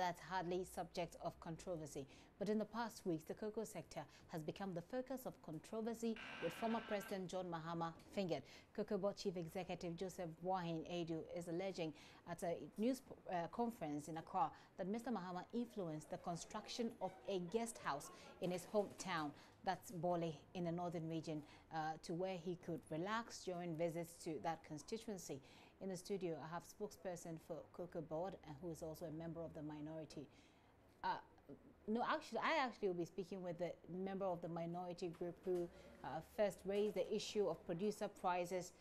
that's hardly subject of controversy. But in the past weeks, the cocoa sector has become the focus of controversy, with former President John Mahama fingered. COCOBOD Chief Executive Joseph Boahen Edu is alleging at a news conference in Accra that Mr. Mahama influenced the construction of a guest house in his hometown, that's Bole, in the northern region, to where he could relax during visits to that constituency. In the studio, I have spokesperson for COCOBOD, who is also a member of the minority. No, actually, I will be speaking with the member of the minority group who first raised the issue of producer prices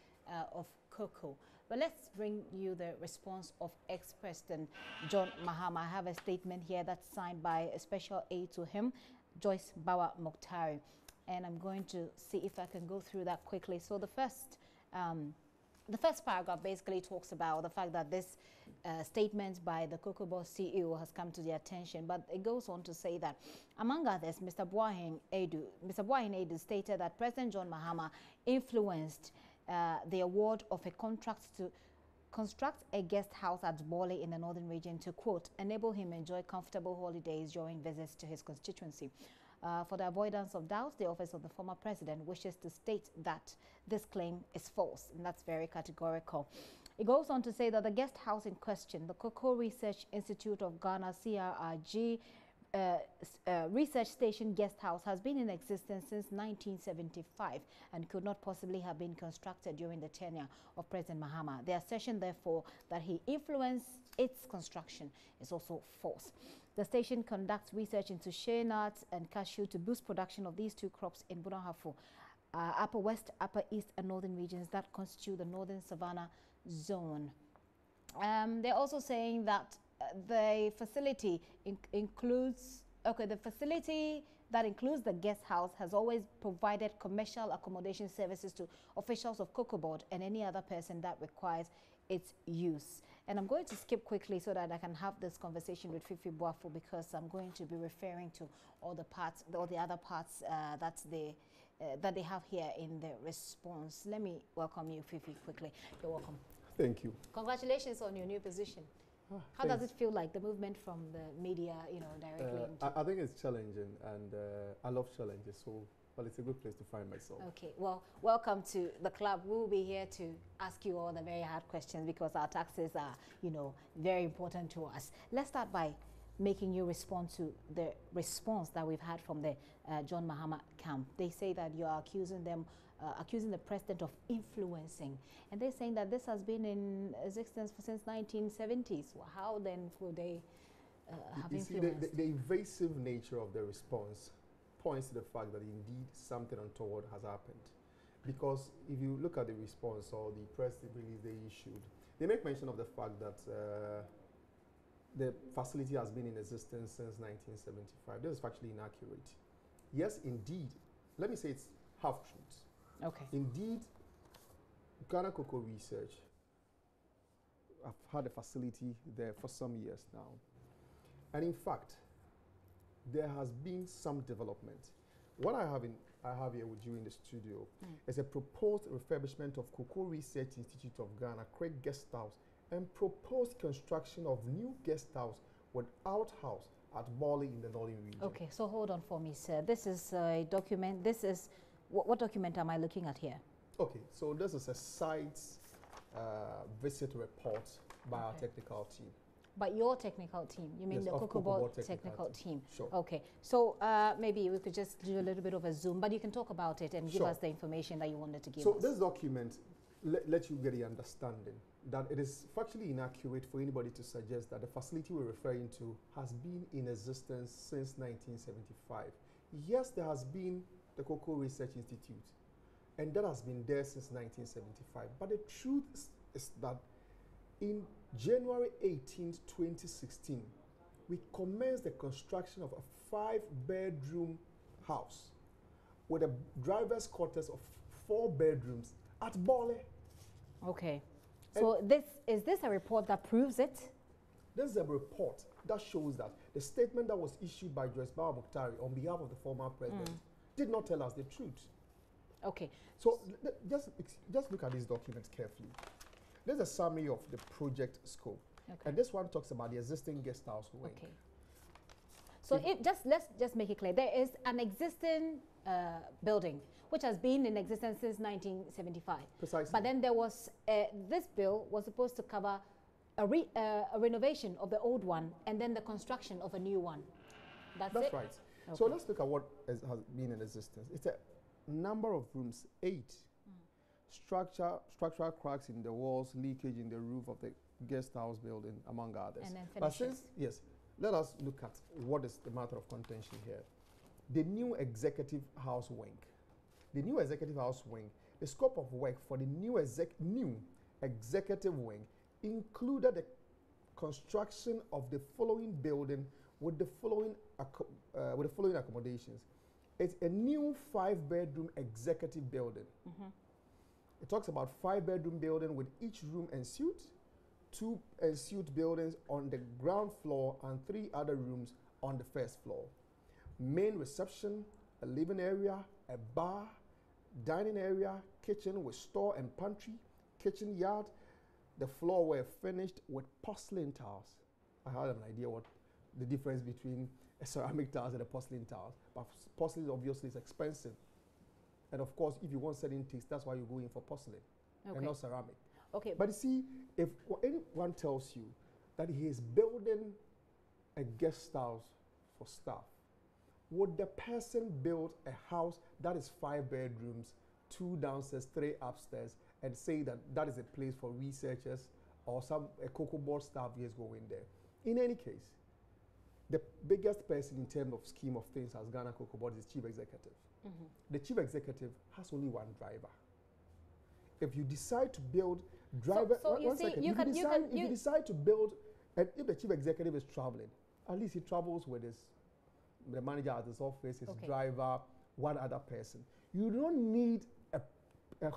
of cocoa. But let's bring you the response of ex-President John Mahama. I have a statement here that's signed by a special aide to him, Joyce Bawa Mokhtari, and I'm going to see if I can go through that quickly. So the first paragraph basically talks about the fact that this statement by the COCOBOD CEO has come to the attention, but it goes on to say that, among others, Mr. Boahen Edu stated that President John Mahama influenced the award of a contract to construct a guest house at Bole in the northern region to, quote, enable him enjoy comfortable holidays during visits to his constituency. For the avoidance of doubt, the office of the former president wishes to state that this claim is false, and that's very categorical. It goes on to say that the guest house in question, the Cocoa Research Institute of Ghana, CRIG Research Station Guest House, has been in existence since 1975 and could not possibly have been constructed during the tenure of President Mahama. The assertion, therefore, that he influenced its construction is also false. The station conducts research into shea nuts and cashew to boost production of these two crops in Bunahafo, Upper West, Upper East and Northern regions that constitute the Northern Savannah Zone. They're also saying that the facility includes, the facility that includes the guest house has always provided commercial accommodation services to officials of COCOBOD and any other person that requires its use. And I'm going to skip quickly so that I can have this conversation with Fifi Boafo, because I'm going to be referring to all the parts, all the other parts that they have here in the response. Let me welcome you, Fifi, quickly. You're welcome. Thank you. Congratulations on your new position. How does it feel like, the movement from the media, directly? I think it's challenging, and I love challenges, so well, it's a good place to find myself. Okay, well, welcome to the club. We'll be here to ask you all the very hard questions, because our taxes are, very important to us. Let's start by making you respond to the response that we've had from the John Mahama camp. They say that you are accusing the president of influencing, and they're saying that this has been in existence since 1970s. Well, how then will they have influenced? See, the evasive nature of the response points to the fact that indeed something untoward has happened. Because if you look at the response or the press release they issued, they make mention of the fact that the facility has been in existence since 1975. This is factually inaccurate. Yes, indeed. Let me say it's half-truths. Okay. Indeed, Ghana Cocoa Research, I've had a facility there for some years now. And in fact, there has been some development. What I have here with you in the studio is a proposed refurbishment of Cocoa Research Institute of Ghana, CRIG Guest House, and proposed construction of new guest house with outhouse at Bole in the northern region. Okay, so hold on for me, sir. This is a document. This is, what document am I looking at here? Okay, so this is a site visit report by our technical team. But your technical team, you mean, yes, the COCOBOD technical team? Sure. Okay, so maybe we could just do a little bit of a zoom, but you can talk about it and give us the information that you wanted to give us. So this document let you get the understanding that it is factually inaccurate for anybody to suggest that the facility we're referring to has been in existence since 1975. Yes, there has been the Cocoa Research Institute, and that has been there since 1975. But the truth is that in January 18, 2016, we commenced the construction of a 5-bedroom house with a driver's quarters of 4 bedrooms at Bole. Okay. So is this a report that proves it? This is a report that shows that the statement that was issued by Joyce Bawa Mokhtari on behalf of the former president did not tell us the truth. Okay. So just look at these documents carefully. There's a summary of the project scope. Okay. And this one talks about the existing guest house wing. Okay. So let's just make it clear. There is an existing building which has been in existence since 1975. Precisely. But then there was this bill was supposed to cover a renovation of the old one and then the construction of a new one. That's it? right. Okay. So let's look at what has been in existence. It's a number of rooms, 8. Structural cracks in the walls, leakage in the roof of the guest house building, among others. And then But finishes. yes, let us look at what is the matter of contention here. The new executive house wing. The new executive house wing, the scope of work for the new executive wing included the construction of the following building with the following accommodations. It's a new 5-bedroom executive building. It talks about 5-bedroom building with each room en suite, 2 en suite buildings on the ground floor and 3 other rooms on the first floor. Main reception, a living area, a bar, dining area, kitchen with store and pantry, kitchen yard. The floor were finished with porcelain tiles. I had an idea what the difference between a ceramic tiles and a porcelain tiles, but porcelain obviously is expensive. And of course, if you want certain taste, that's why you go in for porcelain and not ceramic. Okay. But you see, if anyone tells you that he is building a guest house for staff, would the person build a house that is 5 bedrooms, 2 downstairs, 3 upstairs, and say that that is a place for researchers or a COCOBOD staff is going there? In any case, the biggest person in terms of scheme of things as Ghana COCOBOD is chief executive. The chief executive has only one driver. If you decide to build driver, so you see, if you decide to build, and if the chief executive is traveling, at least he travels with the manager at his office, his driver, one other person. You don't need a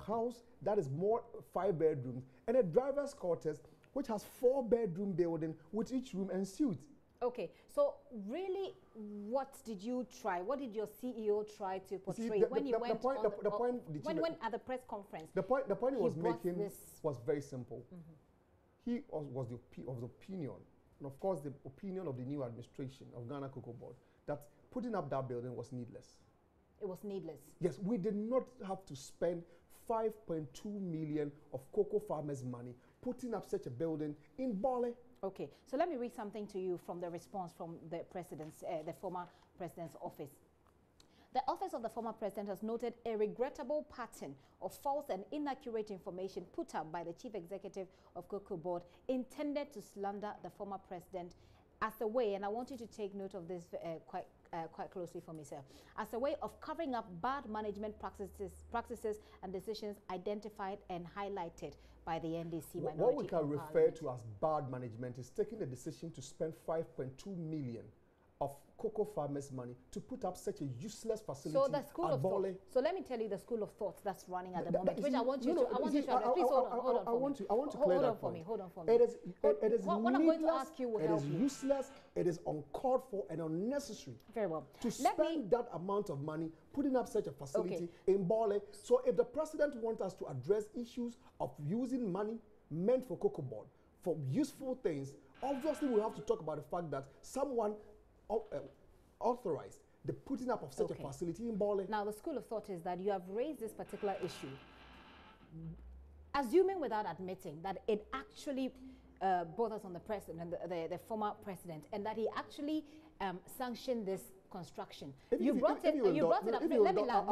house that is more 5 bedrooms and a driver's quarters which has 4-bedroom building with each room en suite. Okay, so really, what did you try? What did your CEO try to portray when you went at the press conference? The point he was making was very simple. He was of the opinion, and of course the opinion of the new administration of Ghana COCOBOD, that putting up that building was needless. It was needless. Yes, we did not have to spend 5.2 million of cocoa farmers' money putting up such a building in Bali. Okay, so let me read something to you from the response from the former president's office. The office of the former president has noted a regrettable pattern of false and inaccurate information put up by the chief executive of COCOBOD intended to slander the former president as a way, and I want you to take note of this quite closely for me, sir, as a way of covering up bad management practices and decisions identified and highlighted by the NDC minority. What we can refer to as bad management is taking the decision to spend 5.2 million of cocoa farmers' money to put up such a useless facility. So the school of thought. So let me tell you the school of thoughts that's running at the moment, which I want you to address. Please hold on for me. Hold on for me. It is what I'm going to ask you will help you. It is useless. It is uncalled for and unnecessary. Very well. To spend that amount of money putting up such a facility in Bali. So if the president wants us to address issues of using money meant for COCOBOD for useful things, obviously we have to talk about the fact that someone authorized the putting up of such a facility in Bali. Now, the school of thought is that you have raised this particular issue, assuming without admitting that it actually bothers on the president, the former president, and that he actually sanctioned this construction. You brought it up. Let me land,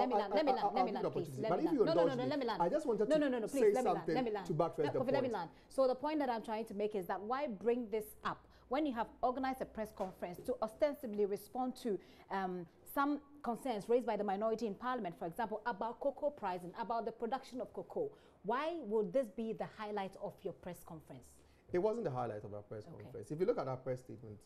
please. Let me land. I just wanted to say something to buttress the point. So the point that I'm trying to make is that why bring this up when you have organized a press conference to ostensibly respond to some concerns raised by the minority in parliament, for example, about cocoa pricing, about the production of cocoa? Why would this be the highlight of your press conference? It wasn't the highlight of our press conference. If you look at our press statement,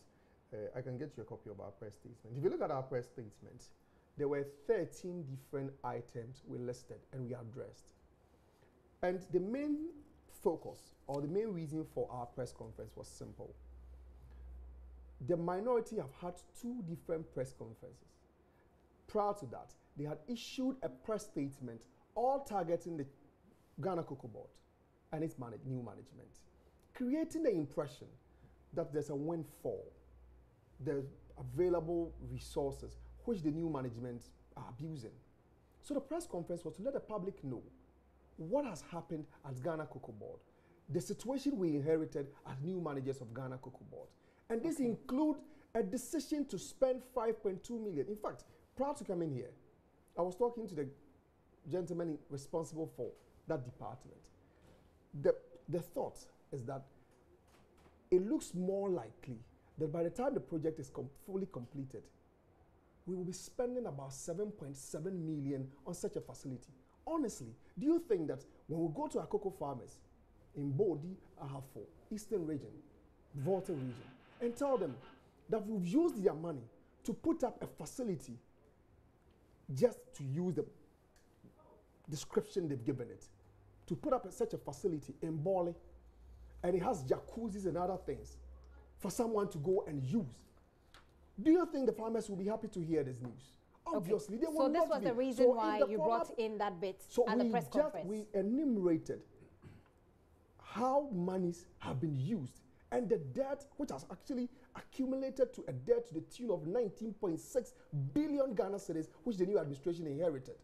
I can get you a copy of our press statement. If you look at our press statement, there were 13 different items we listed and we addressed. And the main focus or the main reason for our press conference was simple. The minority have had 2 different press conferences. Prior to that, they had issued a press statement all targeting the Ghana COCOBOD and its new management, creating the impression that there's a windfall. There's available resources which the new management are abusing. So the press conference was to let the public know what has happened at Ghana COCOBOD, the situation we inherited as new managers of Ghana COCOBOD. And this includes a decision to spend 5.2 million. In fact, prior to coming here, I was talking to the gentleman responsible for that department. The thought is that it looks more likely that by the time the project is fully completed, we will be spending about 7.7 million on such a facility. Honestly, do you think that when we go to our cocoa farmers in Bodi, Ahafo, Eastern region, Volta region, and tell them that we've used their money to put up a facility just to use the description they've given it, to put up such a facility in Bali, and it has jacuzzis and other things for someone to go and use? Do you think the farmers will be happy to hear this news? Obviously, they will not be. So this was the reason why you brought in that bit at the press conference. We enumerated how monies have been used and the debt, which has actually accumulated to a debt to the tune of 19.6 billion Ghana cedis, which the new administration inherited.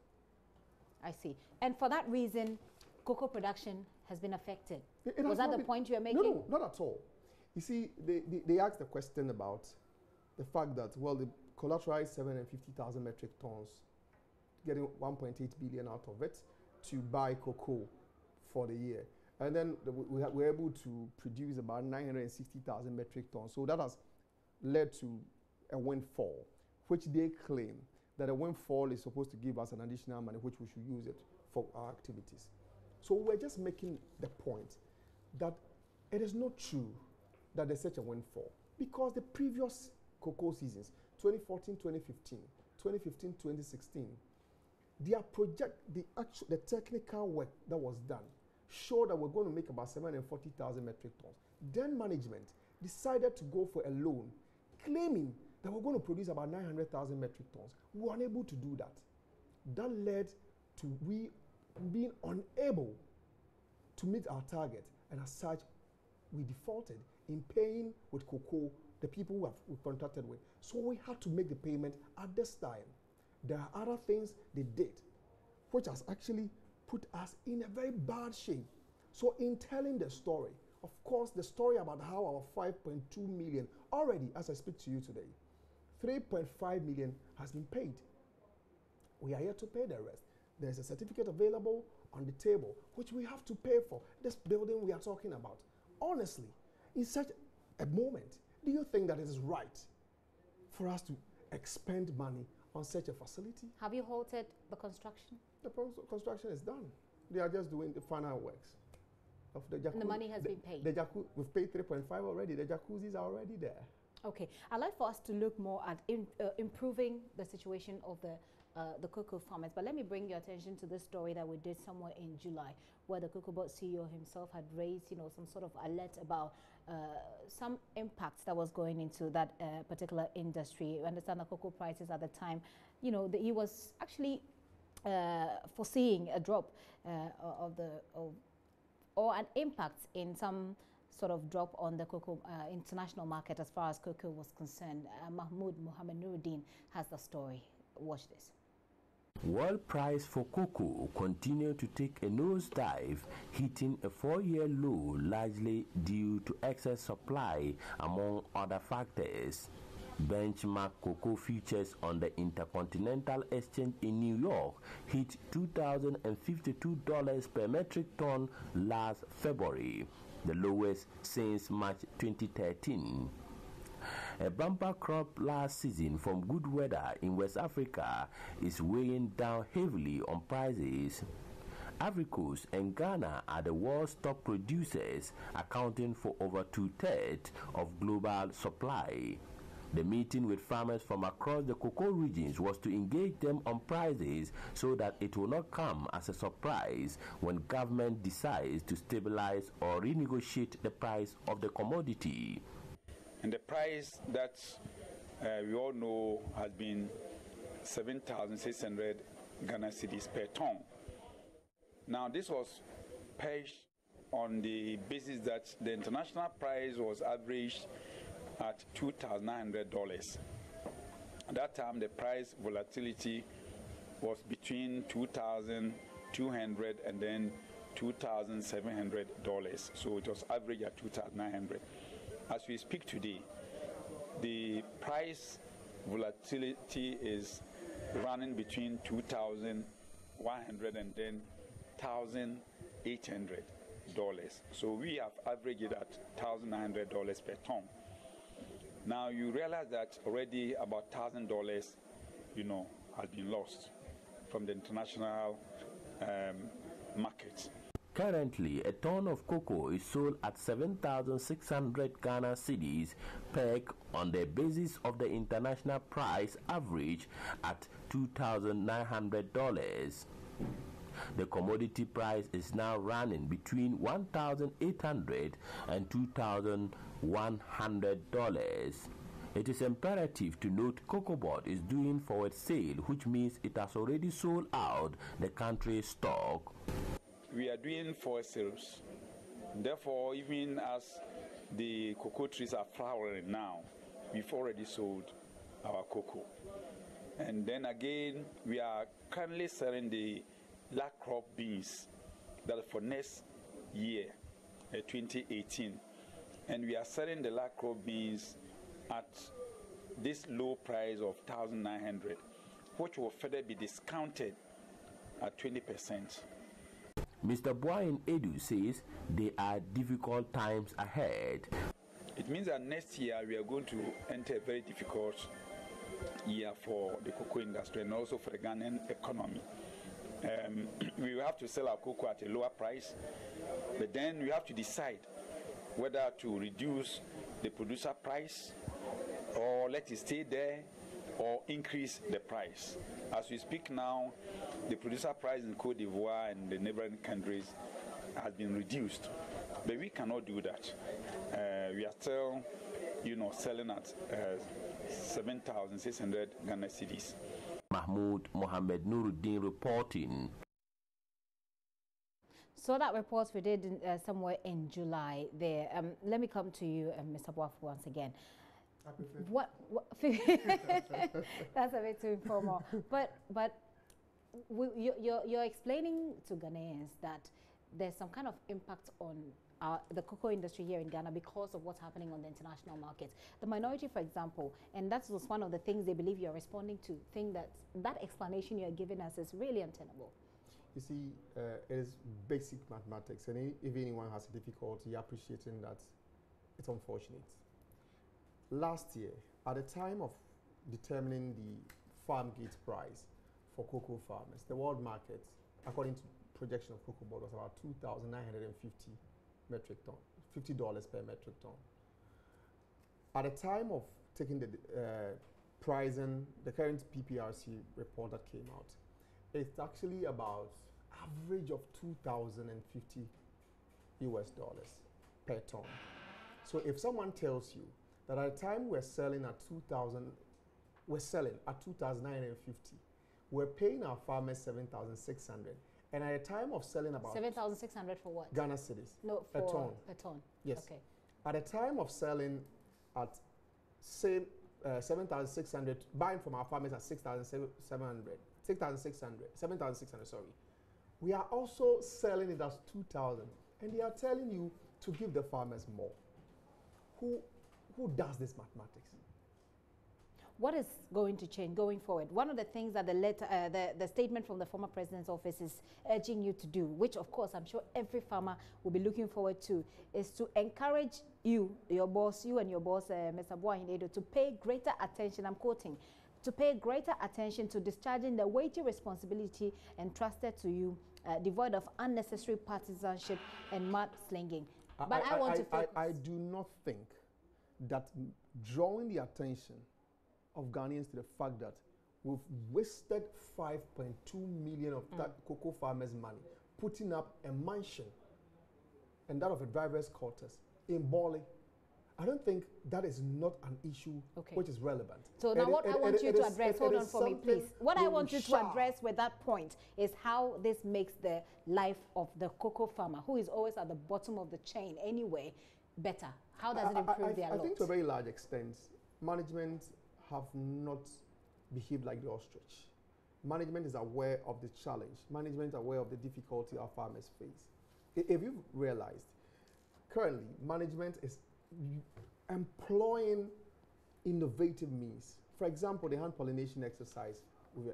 I see. And for that reason, cocoa production has been affected. Was that the point you were making? No, not at all. You see, they asked a question about the fact that, well, they collateralized 750,000 metric tons, getting 1.8 billion out of it to buy cocoa for the year. And then we were able to produce about 960,000 metric tons. So that has led to a windfall, which they claim that a windfall is supposed to give us an additional money, which we should use it for our activities. So we're just making the point that it is not true that there's such a windfall, because the previous cocoa seasons, 2014, 2015, 2015, 2016, the technical work that was done showed that we're going to make about 740,000 metric tons. Then management decided to go for a loan, claiming that we're going to produce about 900,000 metric tons. We were unable to do that. That led to we being unable to meet our target, and as such, we defaulted in paying with cocoa the people who we contracted with. So we had to make the payment at this time. There are other things they did, which has actually put us in a very bad shape. So in telling the story, of course, the story about how our 5.2 million, already, as I speak to you today, 3.5 million has been paid. We are here to pay the rest. There's a certificate available on the table, which we have to pay for. This building we are talking about. Honestly, in such a moment, do you think that it is right for us to expend money on such a facility? Have you halted the construction? The construction is done. They are just doing the final works. Of the jacuzzi. And the money has been paid? We've paid 3.5 already. The jacuzzis are already there. Okay. I'd like for us to look more at improving the situation of the cocoa farmers. But let me bring your attention to this story that we did somewhere in July, where the COCOBOD CEO himself had raised, some sort of alert about some impacts that was going into that particular industry. We understand the cocoa prices at the time, he was actually foreseeing a drop or an impact in some sort of drop on the cocoa international market as far as cocoa was concerned. Mahmoud Mohammed Nuruddin has the story. Watch this. World price for cocoa continued to take a nosedive, hitting a 4-year low largely due to excess supply, among other factors. Benchmark cocoa futures on the Intercontinental Exchange in New York hit $2,052 per metric ton last February, the lowest since March 2013. A bumper crop last season from good weather in West Africa is weighing down heavily on prices. Ivory Coast and Ghana are the world's top producers, accounting for over 2/3 of global supply. The meeting with farmers from across the cocoa regions was to engage them on prices so that it will not come as a surprise when government decides to stabilize or renegotiate the price of the commodity. And the price that we all know has been 7,600 Ghana cedis per ton. Now, this was pledged on the basis that the international price was averaged at $2,900. At that time, the price volatility was between $2,200 and then $2,700. So it was average at $2,900. As we speak today, the price volatility is running between $2,100 and then $1,800. So we have averaged it at $1,900 per ton. Now you realize that already about $1,000, has been lost from the international market. Currently, a ton of cocoa is sold at 7,600 Ghana cedis pegged on the basis of the international price average at $2,900. The commodity price is now running between $1,800 and $2,100. It is imperative to note COCOBOD is doing forward sale, which means it has already sold out the country's stock. We are doing forward sales. Therefore, even as the cocoa trees are flowering now, we've already sold our cocoa. And then again, we are currently selling the lac crop beans that are for next year, 2018. And we are selling the lac crop beans at this low price of $1,900, which will further be discounted at 20%. Mr. Boyin Edu says there are difficult times ahead. It means that next year we are going to enter a very difficult year for the cocoa industry and also for the Ghanaian economy. We will have to sell our cocoa at a lower price, but then we have to decide whether to reduce the producer price or let it stay there or increase the price. As we speak now, the producer price in Cote d'Ivoire and the neighboring countries has been reduced, but we cannot do that. We are still, selling at 7,600 Ghana cedis. Mahmoud Mohammed Nuruddin reporting. So that report we did somewhere in July there. Let me come to you, Mr. Boaf, once again. What that's a bit too informal. But you're explaining to Ghanaians that there's some kind of impact on the cocoa industry here in Ghana because of what's happening on the international markets. The minority, for example, and that's just one of the things they believe you're responding to, think that explanation you're giving us is really untenable. You see, it is basic mathematics, and if anyone has a difficulty appreciating that, it's unfortunate. Last year, at the time of determining the farm gate price for cocoa farmers, the world market, according to projection of COCOBOD, was about 2,950 metric ton, $50 per metric ton. At the time of taking the pricing, the current PPRC report that came out, it's actually about average of $2,050 per ton. So if someone tells you that at the time we're selling at 2,950, we're paying our farmers 7,600, and at a time of selling about 7,600 for what? Ghana cedis. No, for a ton. A ton. Yes. Okay. At a time of selling at 7,600, buying from our farmers at 7,600, sorry. We are also selling it as 2,000, and they are telling you to give the farmers more. Who does this mathematics? What is going to change going forward? One of the things that the statement from the former president's office is urging you to do, which of course I'm sure every farmer will be looking forward to, is to encourage you and your boss, Mr. Boyin Edu, to pay greater attention, I'm quoting, to pay greater attention to discharging the weighty responsibility entrusted to you, devoid of unnecessary partisanship and mudslinging. But I want to focus. I do not think that drawing the attention of Ghanaians to the fact that we've wasted 5.2 million of that cocoa farmers' money putting up a mansion and that of a driver's quarters in Bali. I don't think that is not an issue which is relevant. So now what I want you to address, hold on for me, please. What I want you to address with that point is how this makes the life of the cocoa farmer, who is always at the bottom of the chain anyway, better. How does it improve their lot? I think to a very large extent, management have not behaved like the ostrich. Management is aware of the challenge. Management is aware of the difficulty our farmers face. If you've realized, currently, management is employing innovative means. For example, the hand pollination exercise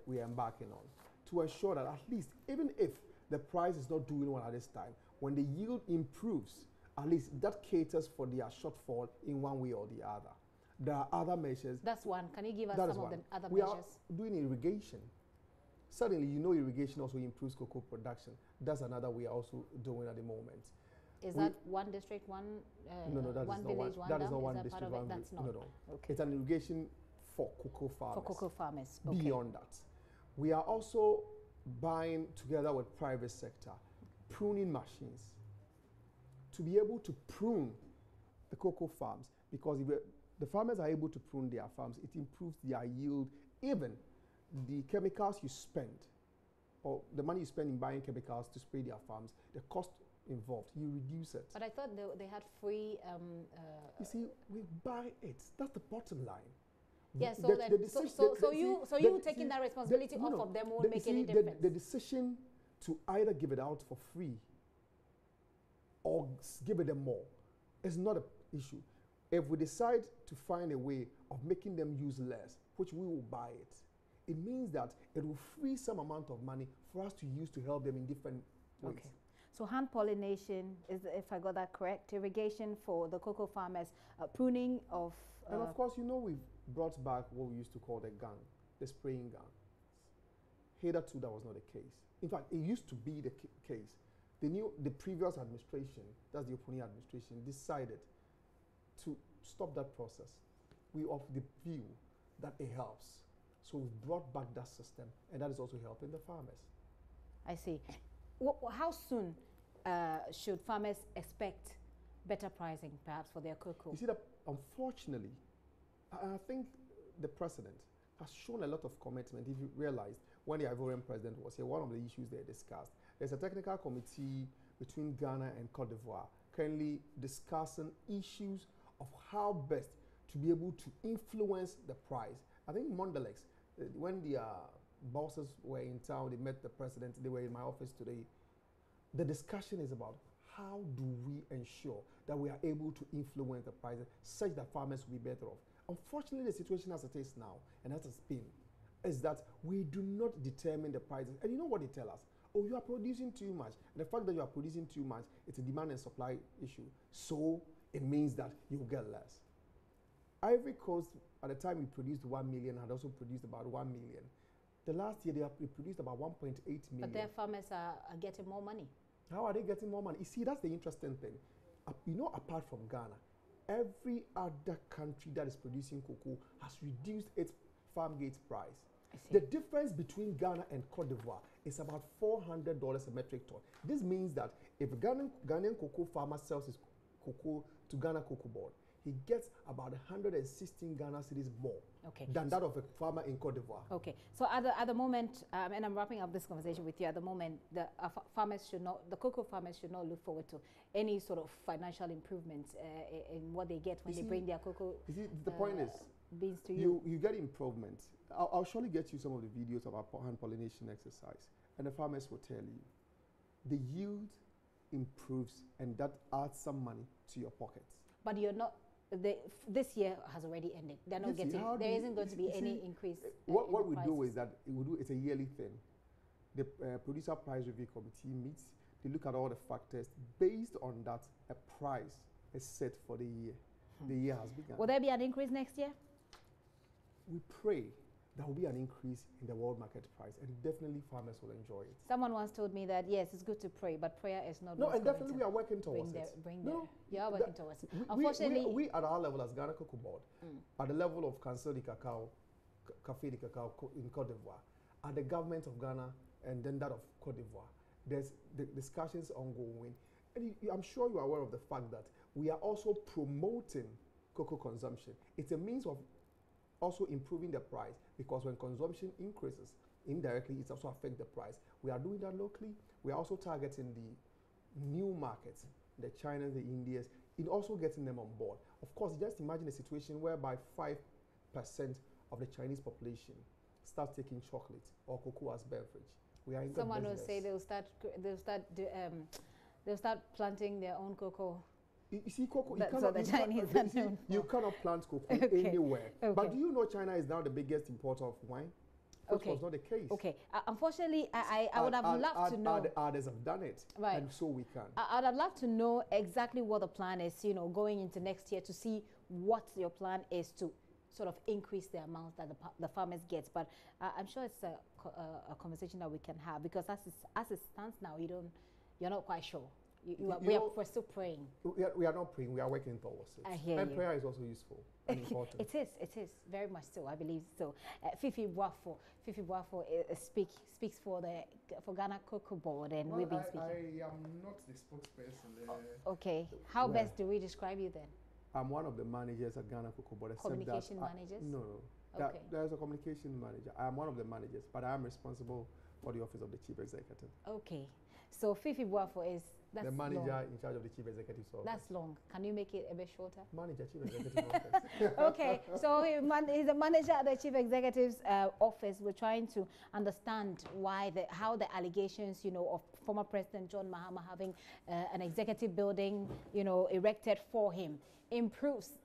we are embarking on to ensure that at least, even if the price is not doing well at this time, when the yield improves, at least that caters for their shortfall in one way or the other. There are other measures. That's one. Can you give us some of the other we measures? We are doing irrigation. Certainly, you know, irrigation also improves cocoa production. That's another we are also doing at the moment. Is that one district, one no, that one is village, not one that is dam? not one Is that district, part of one it? That's not. no. Okay. It's an irrigation for cocoa farmers. For cocoa farmers. Okay. Beyond that, we are also buying together with private sector pruning machines to be able to prune the cocoa farms, because if the farmers are able to prune their farms, it improves their yield. Even the chemicals you spend, or the money you spend in buying chemicals to spray their farms, the cost involved, you reduce it. But I thought they had free. You see, we buy it. That's the bottom line. Yes, so you taking that responsibility off of them won't make any difference. The decision to either give it out for free or give it them more is not an issue. If we decide to find a way of making them use less, which we will buy it, it means that it will free some amount of money for us to use to help them in different ways. Okay. So hand pollination is, if I got that correct, irrigation for the cocoa farmers, pruning of. And of course, you know, we've brought back what we used to call the gun, the spraying gun. Hitherto, that was not the case. In fact, it used to be the case. The previous administration, that's the Oponi administration, decided to stop that process. We of the view that it helps. So we brought back that system, and that is also helping the farmers. I see. How soon should farmers expect better pricing, perhaps, for their cocoa? You see that, unfortunately, I think the president has shown a lot of commitment. If you realized, when the Ivorian president was here, one of the issues they discussed, there's a technical committee between Ghana and Cote d'Ivoire currently discussing issues of how best to be able to influence the price. I think Mondelex, when the bosses were in town, they met the president, they were in my office today. The discussion is about how do we ensure that we are able to influence the prices such that farmers will be better off. Unfortunately, the situation as it is now, and as it's been, is that we do not determine the prices. And you know what they tell us? Oh, you are producing too much. And the fact that you are producing too much, it's a demand and supply issue. So it means that you will get less. Ivory Coast, at the time we produced 1 million, had also produced about 1 million. The last year, they produced about 1.8 million. But their farmers are getting more money. How are they getting more money? You see, that's the interesting thing. You know, apart from Ghana, every other country that is producing cocoa has reduced its farm gate price. The difference between Ghana and Cote d'Ivoire is about $400 a metric ton. This means that if a Ghanaian cocoa farmer sells his cocoa to Ghana COCOBOD, he gets about 116 Ghana cedis more than that of a farmer in Cote d'Ivoire. Okay. So at the moment, and I'm wrapping up this conversation with you, at the moment, the cocoa farmers should not look forward to any sort of financial improvements in what they get when they bring their cocoa. You see, the point is, beans to you. You get improvements. I'll surely get you some of the videos of our hand pollination exercise, and the farmers will tell you the yield improves, and that adds some money to your pockets. But you're not. This year has already ended. They're not getting. There isn't going to be any increase. What we do is that it's a yearly thing. The producer price review committee meets. They look at all the factors. Based on that, a price is set for the year. The year has begun. Will there be an increase next year? We pray there will be an increase in the world market price, and definitely farmers will enjoy it. Someone once told me that yes, it's good to pray, but prayer is not. No, and definitely we are working towards it. You are working towards it. Unfortunately, we at our level as Ghana COCOBOD, at the level of Council de Cacao, Café de Cacao in Cote d'Ivoire, at the government of Ghana, and then that of Cote d'Ivoire, there's the discussions ongoing, and I'm sure you are aware of the fact that we are also promoting cocoa consumption. It's a means of also improving the price, because when consumption increases, indirectly it also affects the price. We are doing that locally. We are also targeting the new markets, the Chinas, the Indians, in also getting them on board. Of course, just imagine a situation whereby 5% of the Chinese population starts taking chocolate or cocoa as beverage. We are in Someone the will business. say they'll start planting their own cocoa. You see, cocoa. You cannot plant cocoa anywhere. Okay. But do you know China is now the biggest importer of wine? Which was not the case. Okay. Unfortunately, I would have loved to know. Others have done it, right? And so we can. I'd have loved to know exactly what the plan is. You know, going into next year, to see what your plan is to sort of increase the amount that the farmers get. But I'm sure it's a conversation that we can have, because as it stands now, you're not quite sure. We're still praying. We are not praying. We are working towards it. I hear and you. prayer is also useful and important. It is very much so. I believe so. Fifi Boafo speaks for Ghana COCOBOD, and we've been speaking. I am not the spokesperson. Okay. How best do we describe you then? I'm one of the managers at Ghana COCOBOD. Communication managers? No. Okay. There's a communication manager. I am one of the managers, but I am responsible for the office of the chief executive. Okay. So Fifi Boafo is the manager long. In charge of the chief executive's office. That's long. Can you make it a bit shorter? Manager, chief executive office. Okay, so he's the manager at the chief executive's office. We're trying to understand how the allegations, of former President John Mahama having an executive building, erected for him improves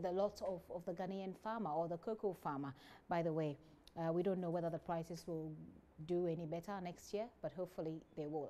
the lot of the Ghanaian farmer, or the cocoa farmer. By the way, we don't know whether the prices will do any better next year, but hopefully they will.